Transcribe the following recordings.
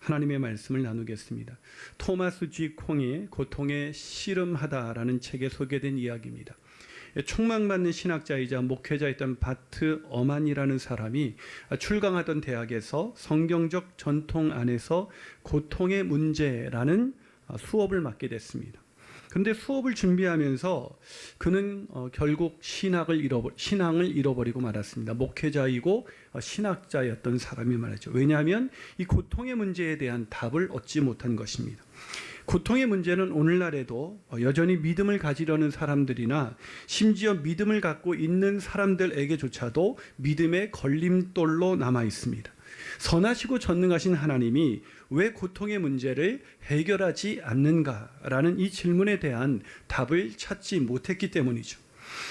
하나님의 말씀을 나누겠습니다. 토마스 G. 콩이 고통에 씨름하다라는 책에 소개된 이야기입니다. 촉망받는 신학자이자 목회자였던 바트 어만이라는 사람이 출강하던 대학에서 성경적 전통 안에서 고통의 문제라는 수업을 맡게 됐습니다. 그런데 수업을 준비하면서 그는 결국 신앙을 잃어버리고 말았습니다. 목회자이고 신학자였던 사람이 말이죠. 왜냐하면 이 고통의 문제에 대한 답을 얻지 못한 것입니다. 고통의 문제는 오늘날에도 여전히 믿음을 가지려는 사람들이나 심지어 믿음을 갖고 있는 사람들에게조차도 믿음의 걸림돌로 남아 있습니다. 선하시고 전능하신 하나님이 왜 고통의 문제를 해결하지 않는가라는 이 질문에 대한 답을 찾지 못했기 때문이죠.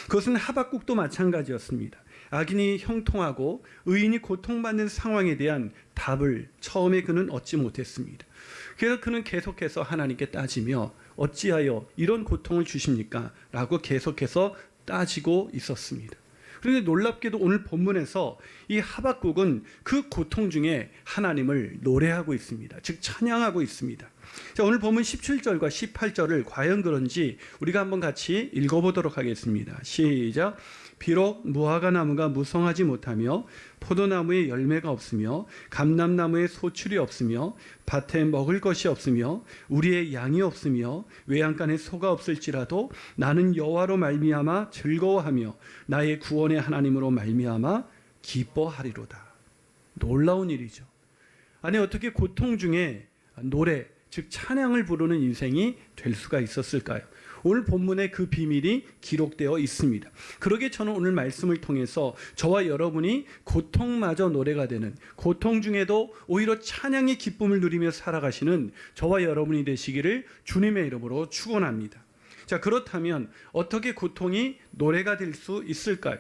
그것은 하박국도 마찬가지였습니다. 악인이 형통하고 의인이 고통받는 상황에 대한 답을 처음에 그는 얻지 못했습니다. 그래서 그는 계속해서 하나님께 따지며 어찌하여 이런 고통을 주십니까? 라고 계속해서 따지고 있었습니다. 그런데 놀랍게도 오늘 본문에서 이 하박국은 그 고통 중에 하나님을 노래하고 있습니다. 즉 찬양하고 있습니다. 자, 오늘 본문 17절과 18절을 과연 그런지 우리가 한번 같이 읽어보도록 하겠습니다. 시작. 비록 무화과 나무가 무성하지 못하며 포도나무에 열매가 없으며 감람나무에 소출이 없으며 밭에 먹을 것이 없으며 우리의 양이 없으며 외양간에 소가 없을지라도 나는 여호와로 말미암아 즐거워하며 나의 구원의 하나님으로 말미암아 기뻐하리로다. 놀라운 일이죠. 아니 어떻게 고통 중에 노래 즉 찬양을 부르는 인생이 될 수가 있었을까요? 오늘 본문에 그 비밀이 기록되어 있습니다. 그러기에 저는 오늘 말씀을 통해서 저와 여러분이 고통마저 노래가 되는, 고통 중에도 오히려 찬양의 기쁨을 누리며 살아가시는 저와 여러분이 되시기를 주님의 이름으로 축원합니다. 자, 그렇다면 어떻게 고통이 노래가 될 수 있을까요?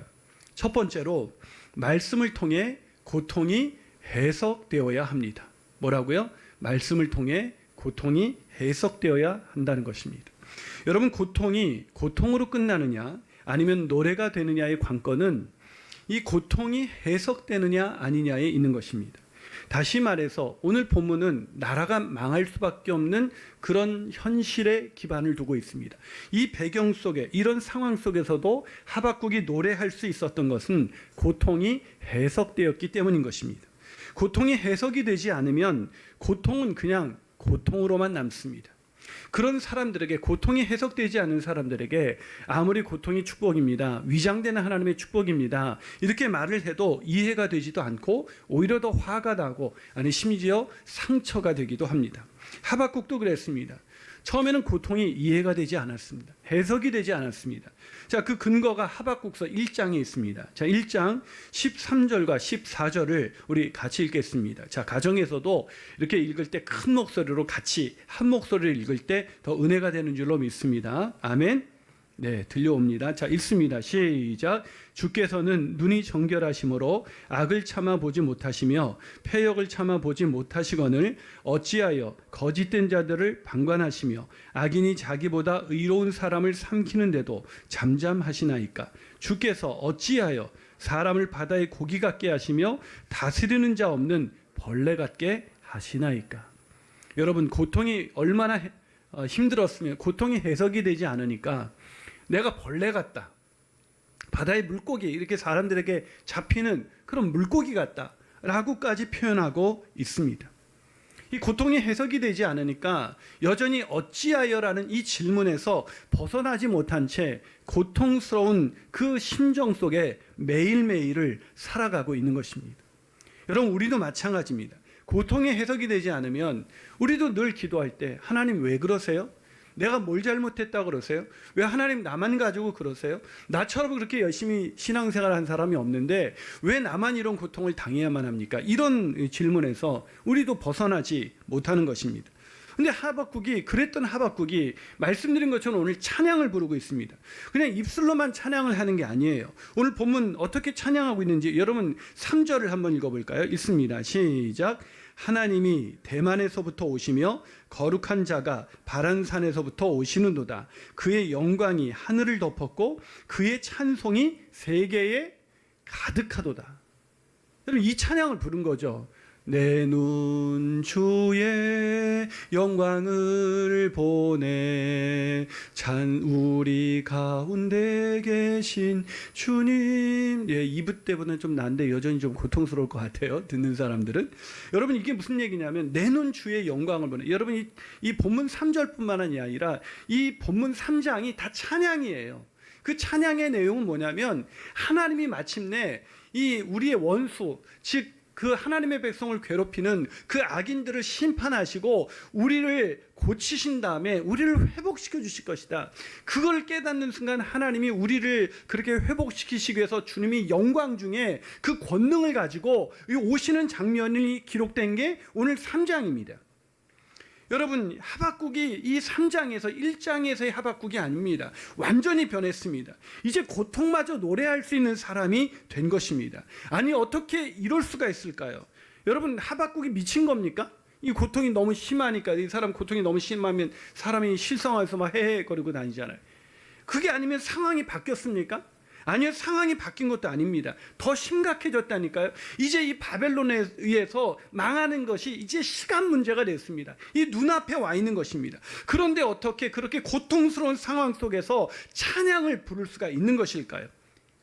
첫 번째로 말씀을 통해 고통이 해석되어야 합니다. 뭐라고요? 말씀을 통해 고통이 해석되어야 한다는 것입니다. 여러분, 고통이 고통으로 끝나느냐 아니면 노래가 되느냐의 관건은 이 고통이 해석되느냐 아니냐에 있는 것입니다. 다시 말해서 오늘 본문은 나라가 망할 수밖에 없는 그런 현실에 기반을 두고 있습니다. 이 배경 속에, 이런 상황 속에서도 하박국이 노래할 수 있었던 것은 고통이 해석되었기 때문인 것입니다. 고통이 해석이 되지 않으면 고통은 그냥 고통으로만 남습니다. 그런 사람들에게, 고통이 해석되지 않는 사람들에게 아무리 고통이 축복입니다, 위장되는 하나님의 축복입니다 이렇게 말을 해도 이해가 되지도 않고 오히려 더 화가 나고, 아니 심지어 상처가 되기도 합니다. 하박국도 그랬습니다. 처음에는 고통이 이해가 되지 않았습니다. 해석이 되지 않았습니다. 자, 그 근거가 하박국서 1장에 있습니다. 자, 1장 13절과 14절을 우리 같이 읽겠습니다. 자, 가정에서도 이렇게 읽을 때 큰 목소리로 같이 한 목소리를 읽을 때 더 은혜가 되는 줄로 믿습니다. 아멘. 네, 들려옵니다. 자, 읽습니다. 시작. 주께서는 눈이 정결하심으로 악을 참아 보지 못하시며 패역을 참아 보지 못하시거늘 어찌하여 거짓된 자들을 방관하시며 악인이 자기보다 의로운 사람을 삼키는데도 잠잠하시나이까. 주께서 어찌하여 사람을 바다의 고기 같게 하시며 다스리는 자 없는 벌레 같게 하시나이까. 여러분, 고통이 얼마나 힘들었으면 고통이 해석이 되지 않으니까 내가 벌레 같다, 바다의 물고기, 이렇게 사람들에게 잡히는 그런 물고기 같다 라고까지 표현하고 있습니다. 이 고통이 해석이 되지 않으니까 여전히 어찌하여라는 이 질문에서 벗어나지 못한 채 고통스러운 그 심정 속에 매일매일을 살아가고 있는 것입니다. 여러분, 우리도 마찬가지입니다. 고통이 해석이 되지 않으면 우리도 늘 기도할 때 하나님 왜 그러세요? 내가 뭘 잘못했다고 그러세요? 왜 하나님 나만 가지고 그러세요? 나처럼 그렇게 열심히 신앙생활한 사람이 없는데 왜 나만 이런 고통을 당해야만 합니까? 이런 질문에서 우리도 벗어나지 못하는 것입니다. 근데 그랬던 하박국이 말씀드린 것처럼 오늘 찬양을 부르고 있습니다. 그냥 입술로만 찬양을 하는 게 아니에요. 오늘 본문 어떻게 찬양하고 있는지 여러분 3절을 한번 읽어볼까요? 읽습니다. 시작. 하나님이 대만에서부터 오시며 거룩한 자가 바란산에서부터 오시는도다. 그의 영광이 하늘을 덮었고 그의 찬송이 세계에 가득하도다. 여러분, 이 찬양을 부른 거죠. 내 눈 주의 영광을 보네. 찬 우리 가운데 계신 주님. 예, 2부 때보다는 좀 난데 여전히 좀 고통스러울 것 같아요, 듣는 사람들은. 여러분, 이게 무슨 얘기냐면 내 눈 주의 영광을 보네. 여러분, 이 본문 3절뿐만 아니라 이 본문 3장이 다 찬양이에요. 그 찬양의 내용은 뭐냐면 하나님이 마침내 이 우리의 원수, 즉 그 하나님의 백성을 괴롭히는 그 악인들을 심판하시고 우리를 고치신 다음에 우리를 회복시켜 주실 것이다. 그걸 깨닫는 순간 하나님이 우리를 그렇게 회복시키시기 위해서 주님이 영광 중에 그 권능을 가지고 오시는 장면이 기록된 게 오늘 3장입니다. 여러분, 하박국이 이 3장에서 1장에서의 하박국이 아닙니다. 완전히 변했습니다. 이제 고통마저 노래할 수 있는 사람이 된 것입니다. 아니, 어떻게 이럴 수가 있을까요? 여러분, 하박국이 미친 겁니까? 이 고통이 너무 심하니까, 이 사람 고통이 너무 심하면 사람이 실성해서 막 헤헤거리고 다니잖아요. 그게 아니면 상황이 바뀌었습니까? 아니요, 상황이 바뀐 것도 아닙니다. 더 심각해졌다니까요. 이제 이 바벨론에 의해서 망하는 것이 이제 시간 문제가 됐습니다. 이 눈앞에 와 있는 것입니다. 그런데 어떻게 그렇게 고통스러운 상황 속에서 찬양을 부를 수가 있는 것일까요?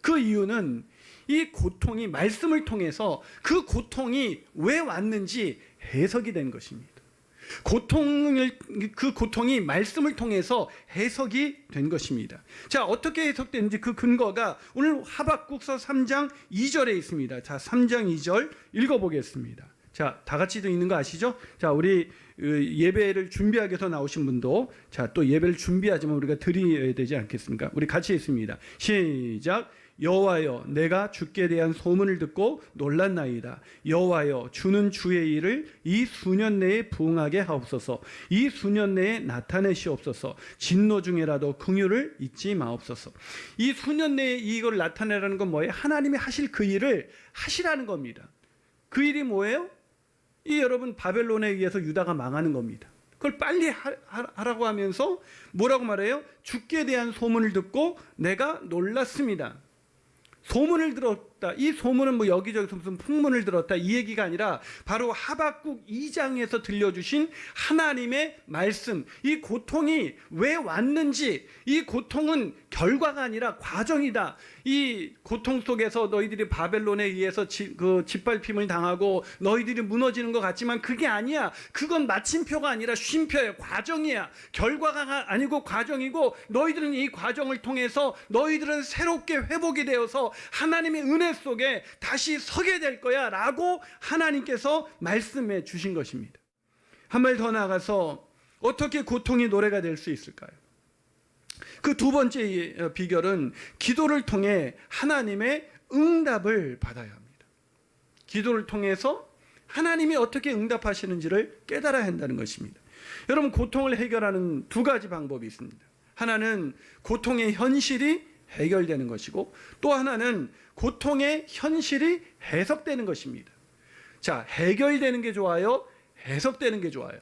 그 이유는 이 고통이 말씀을 통해서 그 고통이 왜 왔는지 해석이 된 것입니다. 그 고통이 말씀을 통해서 해석이 된 것입니다. 자, 어떻게 해석되는지 그 근거가 오늘 하박국서 3장 2절에 있습니다. 자, 3장 2절 읽어보겠습니다. 자, 다 같이도 있는 거 아시죠? 자, 우리 예배를 준비하기 위해서 나오신 분도 자, 또 예배를 준비하지만 우리가 드려야 되지 않겠습니까? 우리 같이 있습니다. 시작. 여호와여, 내가 주께 대한 소문을 듣고 놀랐나이다. 여호와여, 주는 주의 일을 이 수년 내에 부응하게 하옵소서. 이 수년 내에 나타내시옵소서. 진노 중에라도 긍휼을 잊지 마옵소서. 이 수년 내에 이걸 나타내라는 건 뭐예요? 하나님이 하실 그 일을 하시라는 겁니다. 그 일이 뭐예요? 이 여러분, 바벨론에 의해서 유다가 망하는 겁니다. 그걸 빨리 하라고 하면서 뭐라고 말해요? 주께 대한 소문을 듣고 내가 놀랐습니다. 소문을 들었다. 이 소문은 뭐 여기저기서 무슨 풍문을 들었다 이 얘기가 아니라 바로 하박국 2장에서 들려주신 하나님의 말씀. 이 고통이 왜 왔는지, 이 고통은 결과가 아니라 과정이다. 이 고통 속에서 너희들이 바벨론에 의해서 짓밟힘을 당하고 너희들이 무너지는 것 같지만 그게 아니야. 그건 마침표가 아니라 쉼표야. 과정이야. 결과가 아니고 과정이고, 너희들은 이 과정을 통해서 너희들은 새롭게 회복이 되어서 하나님의 은혜 속에 다시 서게 될 거야 라고 하나님께서 말씀해 주신 것입니다. 한 발 더 나가서 어떻게 고통이 노래가 될 수 있을까요? 그 두 번째 비결은 기도를 통해 하나님의 응답을 받아야 합니다. 기도를 통해서 하나님이 어떻게 응답하시는지를 깨달아야 한다는 것입니다. 여러분, 고통을 해결하는 두 가지 방법이 있습니다. 하나는 고통의 현실이 해결되는 것이고, 또 하나는 고통의 현실이 해석되는 것입니다. 자, 해결되는 게 좋아요? 해석되는 게 좋아요?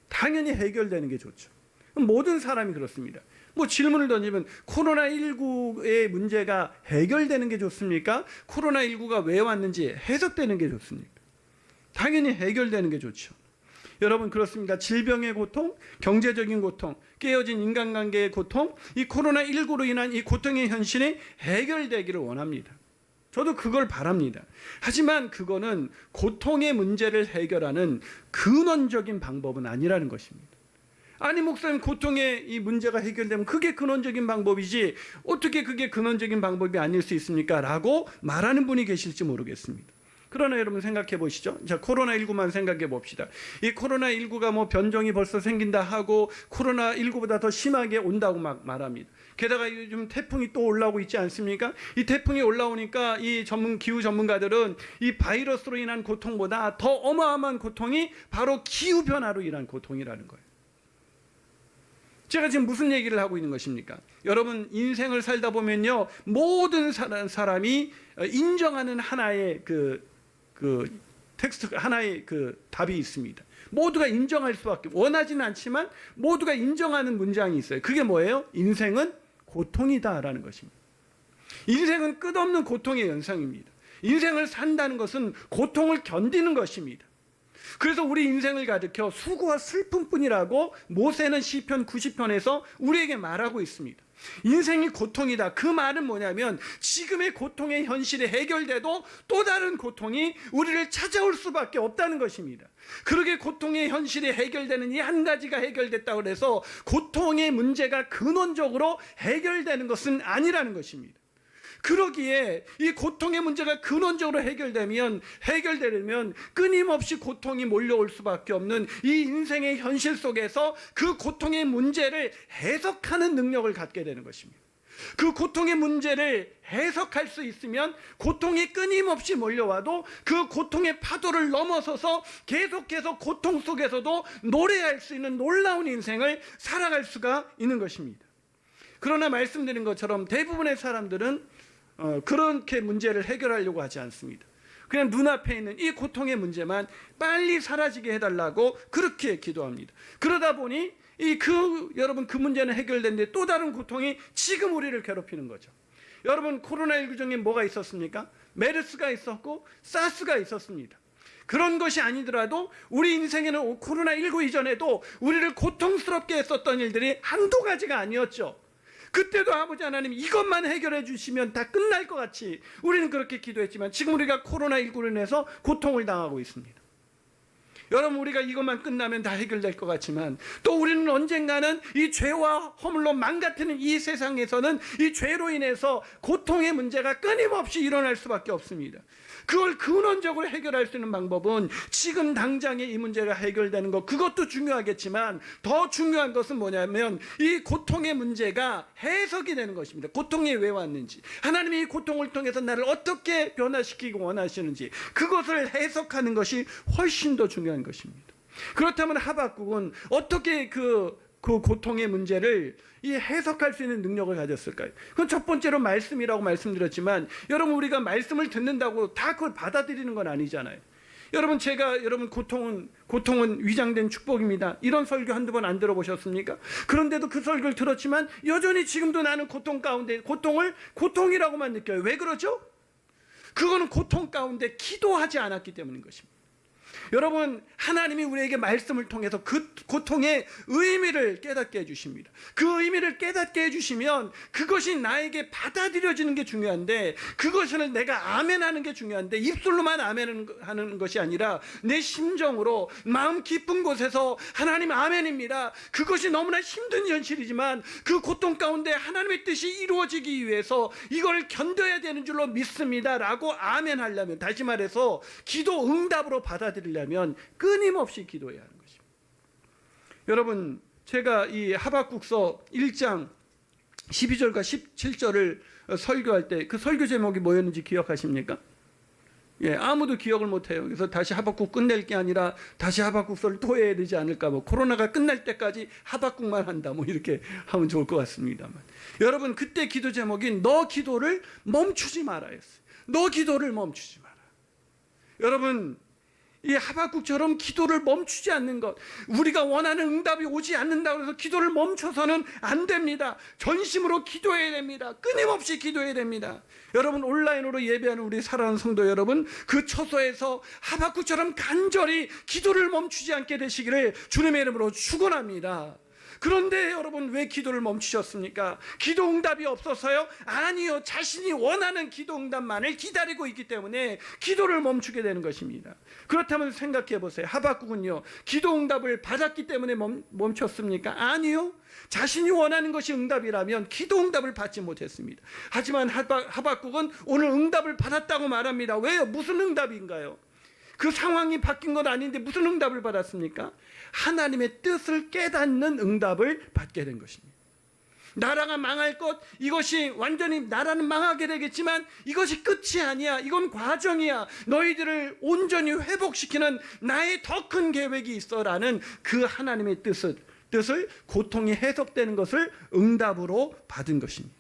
당연히 해결되는 게 좋죠. 모든 사람이 그렇습니다. 뭐 질문을 던지면 코로나19의 문제가 해결되는 게 좋습니까? 코로나19가 왜 왔는지 해석되는 게 좋습니까? 당연히 해결되는 게 좋죠. 여러분, 그렇습니다. 질병의 고통, 경제적인 고통, 깨어진 인간관계의 고통, 이 코로나19로 인한 이 고통의 현실이 해결되기를 원합니다. 저도 그걸 바랍니다. 하지만 그거는 고통의 문제를 해결하는 근원적인 방법은 아니라는 것입니다. 아니, 목사님, 고통의 이 문제가 해결되면 그게 근원적인 방법이지 어떻게 그게 근원적인 방법이 아닐 수 있습니까? 라고 말하는 분이 계실지 모르겠습니다. 그러나 여러분, 생각해 보시죠. 자, 코로나19만 생각해 봅시다. 이 코로나19가 뭐 변종이 벌써 생긴다 하고 코로나19보다 더 심하게 온다고 막 말합니다. 게다가 요즘 태풍이 또 올라오고 있지 않습니까? 이 태풍이 올라오니까 이 기후 전문가들은 이 바이러스로 인한 고통보다 더 어마어마한 고통이 바로 기후변화로 인한 고통이라는 거예요. 제가 지금 무슨 얘기를 하고 있는 것입니까? 여러분, 인생을 살다 보면요, 모든 사람이 인정하는 하나의 텍스트, 하나의 답이 있습니다. 모두가 인정할 수밖에, 원하지는 않지만 모두가 인정하는 문장이 있어요. 그게 뭐예요? 인생은 고통이다라는 것입니다. 인생은 끝없는 고통의 연상입니다. 인생을 산다는 것은 고통을 견디는 것입니다. 그래서 우리 인생을 가리켜 수고와 슬픔뿐이라고 모세는 시편 90편에서 우리에게 말하고 있습니다. 인생이 고통이다. 그 말은 뭐냐면 지금의 고통의 현실이 해결돼도 또 다른 고통이 우리를 찾아올 수밖에 없다는 것입니다. 그러게 고통의 현실이 해결되는 이 한 가지가 해결됐다고 해서 고통의 문제가 근원적으로 해결되는 것은 아니라는 것입니다. 그러기에 이 고통의 문제가 근원적으로 해결되려면 끊임없이 고통이 몰려올 수밖에 없는 이 인생의 현실 속에서 그 고통의 문제를 해석하는 능력을 갖게 되는 것입니다. 그 고통의 문제를 해석할 수 있으면 고통이 끊임없이 몰려와도 그 고통의 파도를 넘어서서 계속해서 고통 속에서도 노래할 수 있는 놀라운 인생을 살아갈 수가 있는 것입니다. 그러나 말씀드린 것처럼 대부분의 사람들은 그렇게 문제를 해결하려고 하지 않습니다. 그냥 눈앞에 있는 이 고통의 문제만 빨리 사라지게 해달라고 그렇게 기도합니다. 그러다 보니 여러분 그 문제는 해결됐는데 또 다른 고통이 지금 우리를 괴롭히는 거죠. 여러분 코로나19 중에 뭐가 있었습니까? 메르스가 있었고 사스가 있었습니다. 그런 것이 아니더라도 우리 인생에는 코로나19 이전에도 우리를 고통스럽게 했었던 일들이 한두 가지가 아니었죠. 그때도 아버지 하나님 이것만 해결해 주시면 다 끝날 것 같이 우리는 그렇게 기도했지만 지금 우리가 코로나19로 인해서 고통을 당하고 있습니다. 여러분 우리가 이것만 끝나면 다 해결될 것 같지만 또 우리는 언젠가는 이 죄와 허물로 망가뜨리는 이 세상에서는 이 죄로 인해서 고통의 문제가 끊임없이 일어날 수밖에 없습니다. 그걸 근원적으로 해결할 수 있는 방법은 지금 당장에 이 문제가 해결되는 것, 그것도 중요하겠지만 더 중요한 것은 뭐냐면 이 고통의 문제가 해석이 되는 것입니다. 고통이 왜 왔는지, 하나님이 이 고통을 통해서 나를 어떻게 변화시키고 원하시는지 그것을 해석하는 것이 훨씬 더 중요한 것입니다. 그렇다면 하박국은 어떻게 그 고통의 문제를 해석할 수 있는 능력을 가졌을까요? 그건 첫 번째로 말씀이라고 말씀드렸지만 여러분 우리가 말씀을 듣는다고 다 그걸 받아들이는 건 아니잖아요. 여러분 고통은 위장된 축복입니다. 이런 설교 한두 번 안 들어보셨습니까? 그런데도 그 설교를 들었지만 여전히 지금도 나는 고통 가운데 고통을 고통이라고만 느껴요. 왜 그러죠? 그거는 고통 가운데 기도하지 않았기 때문인 것입니다. 여러분 하나님이 우리에게 말씀을 통해서 그 고통의 의미를 깨닫게 해주십니다. 그 의미를 깨닫게 해주시면 그것이 나에게 받아들여지는 게 중요한데 그것을 내가 아멘하는 게 중요한데 입술로만 아멘하는 것이 아니라 내 심정으로 마음 깊은 곳에서 하나님 아멘입니다. 그것이 너무나 힘든 현실이지만 그 고통 가운데 하나님의 뜻이 이루어지기 위해서 이걸 견뎌야 되는 줄로 믿습니다 라고 아멘하려면, 다시 말해서 기도 응답으로 받아들이려면 끊임없이 기도해야 하는 것입니다. 여러분 제가 이 하박국서 1장 12절과 17절을 설교할 때 그 설교 제목이 뭐였는지 기억하십니까? 아무도 기억을 못해요. 그래서 다시 하박국 끝낼 게 아니라 다시 하박국서를 또 해야 되지 않을까, 코로나가 끝날 때까지 하박국만 한다, 이렇게 하면 좋을 것 같습니다만, 여러분 그때 기도 제목이 너 기도를 멈추지 마라였어요. 너 기도를 멈추지 마라. 여러분 이 하박국처럼 기도를 멈추지 않는 것, 우리가 원하는 응답이 오지 않는다고 해서 기도를 멈춰서는 안 됩니다. 전심으로 기도해야 됩니다. 끊임없이 기도해야 됩니다. 여러분 온라인으로 예배하는 우리 사랑하는 성도 여러분, 그 처소에서 하박국처럼 간절히 기도를 멈추지 않게 되시기를 주님의 이름으로 축원합니다. 그런데 여러분 왜 기도를 멈추셨습니까? 기도 응답이 없어서요? 아니요, 자신이 원하는 기도 응답만을 기다리고 있기 때문에 기도를 멈추게 되는 것입니다. 그렇다면 생각해 보세요. 하박국은요 기도 응답을 받았기 때문에 멈췄습니까? 아니요, 자신이 원하는 것이 응답이라면 기도 응답을 받지 못했습니다. 하지만 하박국은 오늘 응답을 받았다고 말합니다. 왜요? 무슨 응답인가요? 그 상황이 바뀐 건 아닌데 무슨 응답을 받았습니까? 하나님의 뜻을 깨닫는 응답을 받게 된 것입니다. 나라가 망할 것, 이것이 완전히 나라는 망하게 되겠지만 이것이 끝이 아니야. 이건 과정이야. 너희들을 온전히 회복시키는 나의 더 큰 계획이 있어라는 그 하나님의 뜻을 고통이 해석되는 것을 응답으로 받은 것입니다.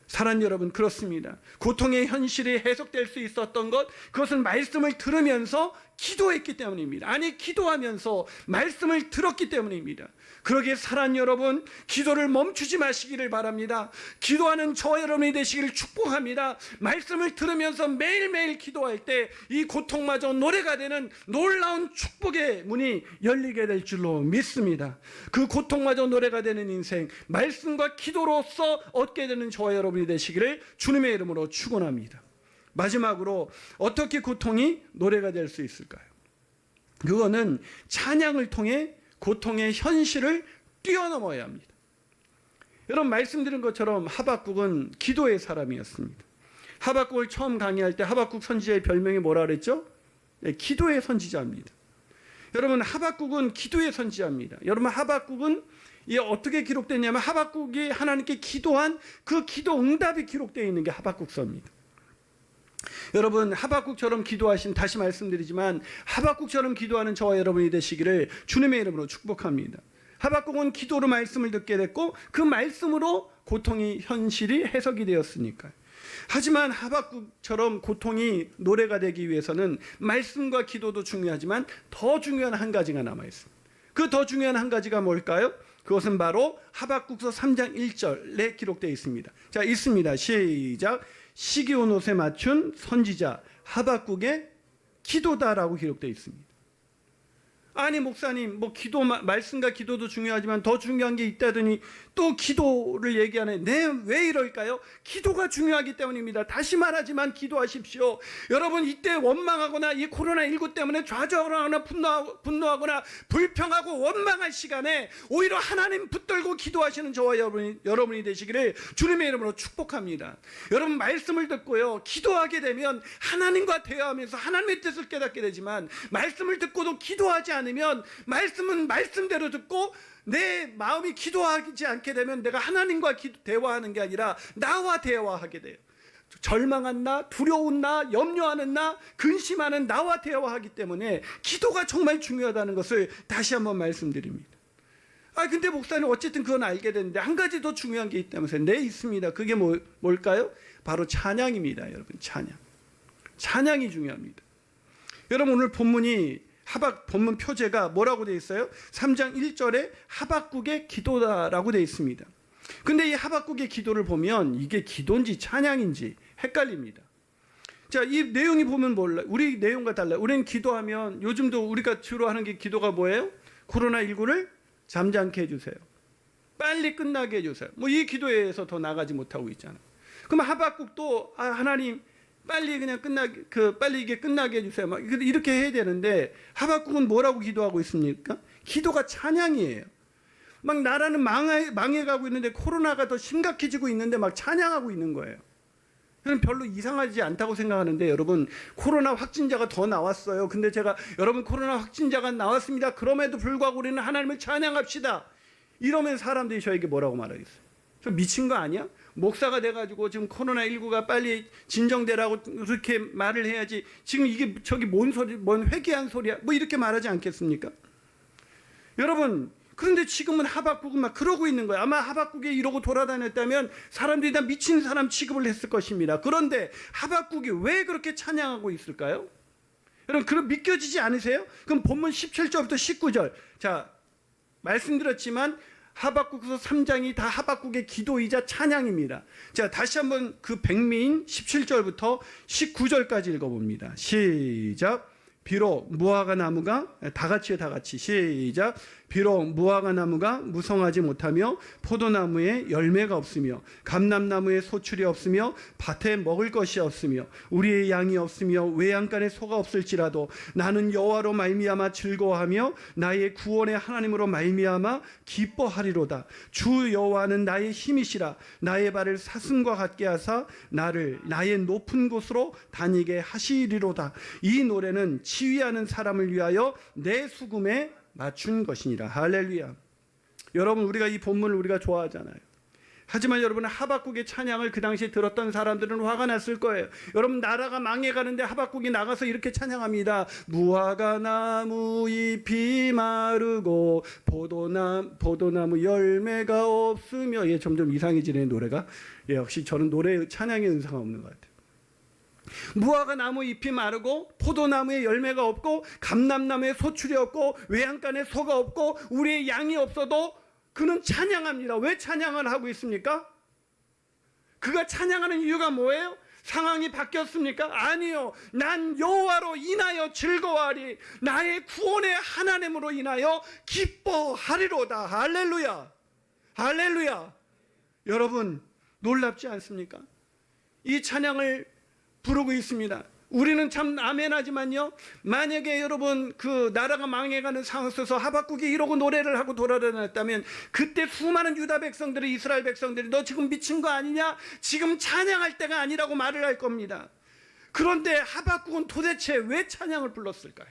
사랑하는 여러분, 그렇습니다. 고통의 현실이 해석될 수 있었던 것, 그것은 말씀을 들으면서 기도했기 때문입니다. 아니, 기도하면서 말씀을 들었기 때문입니다. 그러기에 사랑하는 여러분, 기도를 멈추지 마시기를 바랍니다. 기도하는 저와 여러분이 되시기를 축복합니다. 말씀을 들으면서 매일매일 기도할 때 이 고통마저 노래가 되는 놀라운 축복의 문이 열리게 될 줄로 믿습니다. 그 고통마저 노래가 되는 인생, 말씀과 기도로서 얻게 되는 저와 여러분이 되시기를 주님의 이름으로 축원합니다. 마지막으로 어떻게 고통이 노래가 될 수 있을까요? 그거는 찬양을 통해 고통의 현실을 뛰어넘어야 합니다. 여러분, 말씀드린 것처럼 하박국은 기도의 사람이었습니다. 하박국을 처음 강의할 때 하박국 선지자의 별명이 뭐라 그랬죠? 네, 기도의 선지자입니다. 여러분, 하박국은 기도의 선지자입니다. 여러분, 하박국은 이게 어떻게 기록됐냐면 하박국이 하나님께 기도한 그 기도 응답이 기록되어 있는 게 하박국서입니다. 여러분, 하박국처럼 기도하신, 다시 말씀드리지만 하박국처럼 기도하는 저와 여러분이 되시기를 주님의 이름으로 축복합니다. 하박국은 기도로 말씀을 듣게 됐고 그 말씀으로 고통이 현실이 해석이 되었으니까요. 하지만 하박국처럼 고통이 노래가 되기 위해서는 말씀과 기도도 중요하지만 더 중요한 한 가지가 남아있습니다. 그 더 중요한 한 가지가 뭘까요? 그것은 바로 하박국서 3장 1절에 기록되어 있습니다. 자, 있습니다. 시작. 시기 온 옷에 맞춘 선지자 하박국의 기도다라고 기록되어 있습니다. 아니, 목사님, 뭐 기도, 말씀과 기도도 중요하지만 더 중요한 게 있다더니 또 기도를 얘기하네. 네, 왜 이럴까요? 기도가 중요하기 때문입니다. 다시 말하지만 기도하십시오. 여러분, 이때 원망하거나 이 코로나19 때문에 좌절하거나 분노하거나 불평하고 원망할 시간에 오히려 하나님 붙들고 기도하시는 저와 여러분이 되시기를 주님의 이름으로 축복합니다. 여러분, 말씀을 듣고요, 기도하게 되면 하나님과 대화하면서 하나님의 뜻을 깨닫게 되지만 말씀을 듣고도 기도하지 않으면 말씀은 말씀대로 듣고 내 마음이 기도하지 않게 되면 내가 하나님과 대화하는 게 아니라 나와 대화하게 돼요. 절망한 나, 두려운 나, 염려하는 나, 근심하는 나와 대화하기 때문에 기도가 정말 중요하다는 것을 다시 한번 말씀드립니다. 근데 목사님, 어쨌든 그건 알게 됐는데 한 가지 더 중요한 게 있다면서요. 네, 있습니다. 그게 뭘까요? 바로 찬양입니다. 여러분, 찬양이 중요합니다. 여러분, 오늘 본문이 본문 표제가 뭐라고 되어 있어요? 3장 1절에 하박국의 기도다라고 되어 있습니다. 근데 이 하박국의 기도를 보면 이게 기도인지 찬양인지 헷갈립니다. 자, 이 내용이 보면 몰라요. 우리 내용과 달라요. 우리는 기도하면, 요즘도 우리가 주로 하는 게 기도가 뭐예요? 코로나19를 잠잠케 해주세요. 빨리 끝나게 해주세요. 뭐 이 기도에서 더 나가지 못하고 있잖아요. 그럼 하박국도 하나님, 빨리 그냥 빨리 이게 끝나게 해주세요. 막 이렇게 해야 되는데 하박국은 뭐라고 기도하고 있습니까? 기도가 찬양이에요. 막 나라는 망해가고 있는데 코로나가 더 심각해지고 있는데 막 찬양하고 있는 거예요. 저는 별로 이상하지 않다고 생각하는데, 여러분, 코로나 확진자가 더 나왔어요. 근데 제가 여러분, 코로나 확진자가 나왔습니다. 그럼에도 불구하고 우리는 하나님을 찬양합시다. 이러면 사람들이 저에게 뭐라고 말하겠어요? 저 미친 거 아니야? 목사가 돼가지고 지금 코로나19가 빨리 진정되라고 그렇게 말을 해야지. 지금 이게 저기 뭔 회개한 소리야? 뭐 이렇게 말하지 않겠습니까? 여러분, 그런데 지금은 하박국은 막 그러고 있는 거예요. 아마 하박국이 이러고 돌아다녔다면 사람들이 다 미친 사람 취급을 했을 것입니다. 그런데 하박국이 왜 그렇게 찬양하고 있을까요? 여러분, 그럼 믿겨지지 않으세요? 그럼 본문 17절부터 19절. 자, 말씀드렸지만 하박국서 3장이 다 하박국의 기도이자 찬양입니다. 자, 다시 한번 그 백미인 17절부터 19절까지 읽어봅니다. 시작. 비록 무화과 나무가, 다 같이 시작. 비록 무화과 나무가 무성하지 못하며 포도나무에 열매가 없으며 감람나무에 소출이 없으며 밭에 먹을 것이 없으며 우리의 양이 없으며 외양간에 소가 없을지라도 나는 여호와로 말미암아 즐거워하며 나의 구원의 하나님으로 말미암아 기뻐하리로다. 주 여호와는 나의 힘이시라. 나의 발을 사슴과 같게 하사 나를 나의 높은 곳으로 다니게 하시리로다. 이 노래는 지휘하는 사람을 위하여 내 수금에 맞춘 것이니라. 할렐루야. 여러분, 우리가 이 본문을 우리가 좋아하잖아요. 하지만 여러분, 하박국의 찬양을 그 당시에 들었던 사람들은 화가 났을 거예요. 여러분, 나라가 망해가는데 하박국이 나가서 이렇게 찬양합니다. 무화과 나무 잎이 마르고 포도나무 열매가 없으며. 점점 이상해지네, 노래가. 역시 저는 노래 찬양에 은사가 없는 것 같아요. 무화과 나무 잎이 마르고 포도나무에 열매가 없고 감람나무에 소출이 없고 외양간에 소가 없고 우리의 양이 없어도 그는 찬양합니다. 왜 찬양을 하고 있습니까? 그가 찬양하는 이유가 뭐예요? 상황이 바뀌었습니까? 아니요. 난 여호와로 인하여 즐거워하리. 나의 구원의 하나님으로 인하여 기뻐하리로다. 할렐루야. 할렐루야. 여러분, 놀랍지 않습니까? 이 찬양을 부르고 있습니다. 우리는 참 아멘하지만요, 만약에 여러분 그 나라가 망해가는 상황 속에서 하박국이 이러고 노래를 하고 돌아다녔다면 그때 수많은 유다 백성들이, 이스라엘 백성들이 너 지금 미친 거 아니냐? 지금 찬양할 때가 아니라고 말을 할 겁니다. 그런데 하박국은 도대체 왜 찬양을 불렀을까요?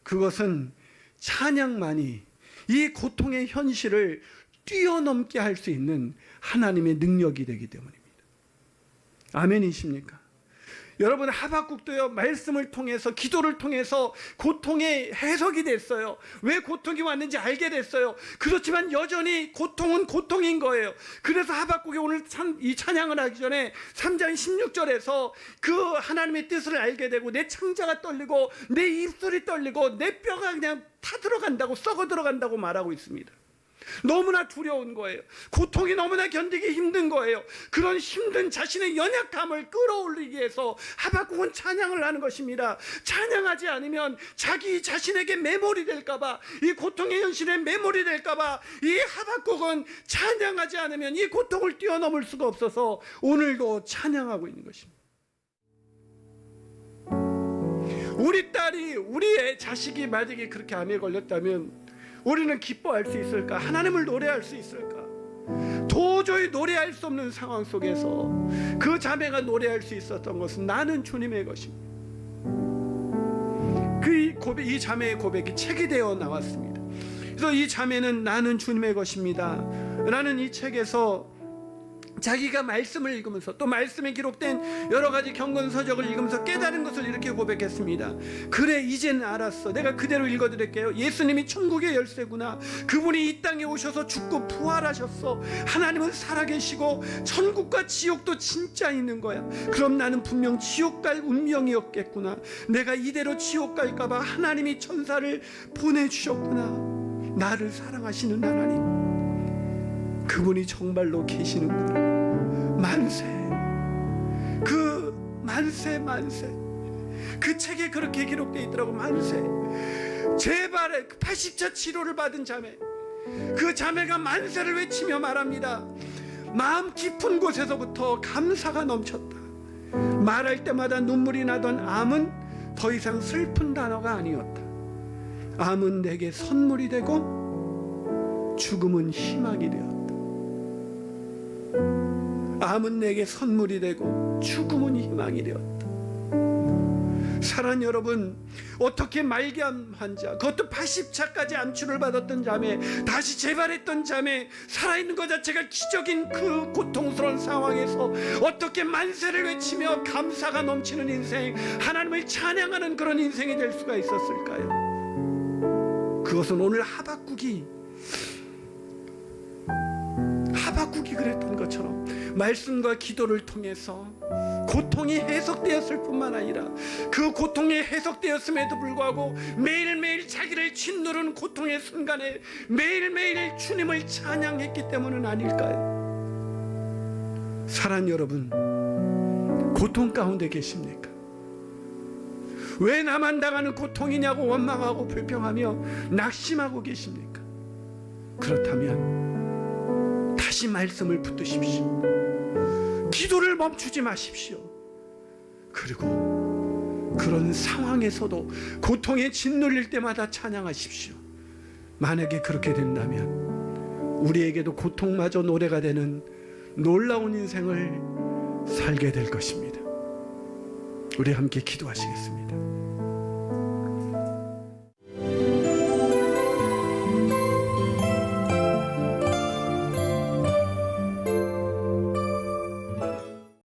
그것은 찬양만이 이 고통의 현실을 뛰어넘게 할 수 있는 하나님의 능력이 되기 때문입니다. 아멘이십니까? 여러분, 하박국도요, 말씀을 통해서, 기도를 통해서 고통의 해석이 됐어요. 왜 고통이 왔는지 알게 됐어요. 그렇지만 여전히 고통은 고통인 거예요. 그래서 하박국이 오늘 이 찬양을 하기 전에 3장 16절에서 그 하나님의 뜻을 알게 되고 내 창자가 떨리고 내 입술이 떨리고 내 뼈가 그냥 타들어간다고, 썩어 들어간다고 말하고 있습니다. 너무나 두려운 거예요. 고통이 너무나 견디기 힘든 거예요. 그런 힘든 자신의 연약함을 끌어올리기 위해서 하박국은 찬양을 하는 것입니다. 찬양하지 않으면 자기 자신에게 매몰이 될까봐, 이 고통의 현실에 매몰이 될까봐 이 하박국은 찬양하지 않으면 이 고통을 뛰어넘을 수가 없어서 오늘도 찬양하고 있는 것입니다. 우리 딸이, 우리의 자식이 만약에 그렇게 암에 걸렸다면 우리는 기뻐할 수 있을까? 하나님을 노래할 수 있을까? 도저히 노래할 수 없는 상황 속에서 그 자매가 노래할 수 있었던 것은 나는 주님의 것입니다. 이 자매의 고백이 책이 되어 나왔습니다. 그래서 이 자매는 나는 주님의 것입니다 라는 이 책에서 자기가 말씀을 읽으면서 또 말씀에 기록된 여러 가지 경건서적을 읽으면서 깨달은 것을 이렇게 고백했습니다. 그래, 이제는 알았어. 내가 그대로 읽어드릴게요. 예수님이 천국의 열쇠구나. 그분이 이 땅에 오셔서 죽고 부활하셨어. 하나님은 살아계시고 천국과 지옥도 진짜 있는 거야. 그럼 나는 분명 지옥 갈 운명이었겠구나. 내가 이대로 지옥 갈까봐 하나님이 천사를 보내주셨구나. 나를 사랑하시는 하나님, 그분이 정말로 계시는구나. 만세. 만세. 그 책에 그렇게 기록되어 있더라고. 만세. 제발 80차 치료를 받은 자매, 그 자매가 만세를 외치며 말합니다. 마음 깊은 곳에서부터 감사가 넘쳤다. 말할 때마다 눈물이 나던 암은 더 이상 슬픈 단어가 아니었다. 암은 내게 선물이 되고 죽음은 희망이 되었다. 암은 내게 선물이 되고 죽음은 희망이 되었다. 사랑하는 여러분, 어떻게 말기암 환자, 그것도 80차까지 암치료를 받았던 자매, 다시 재발했던 자매, 살아있는 것 자체가 기적인 그 고통스러운 상황에서 어떻게 만세를 외치며 감사가 넘치는 인생, 하나님을 찬양하는 그런 인생이 될 수가 있었을까요? 그것은 오늘 하박국이 그랬던 것처럼 말씀과 기도를 통해서 고통이 해석되었을 뿐만 아니라 그 고통이 해석되었음에도 불구하고 매일매일 자기를 짓누르는 고통의 순간에 매일매일 주님을 찬양했기 때문은 아닐까요? 사랑하는 여러분, 고통 가운데 계십니까? 왜 나만 당하는 고통이냐고 원망하고 불평하며 낙심하고 계십니까? 그렇다면 다시 말씀을 붙드십시오. 기도를 멈추지 마십시오. 그리고 그런 상황에서도 고통에 짓눌릴 때마다 찬양하십시오. 만약에 그렇게 된다면 우리에게도 고통마저 노래가 되는 놀라운 인생을 살게 될 것입니다. 우리 함께 기도하시겠습니다.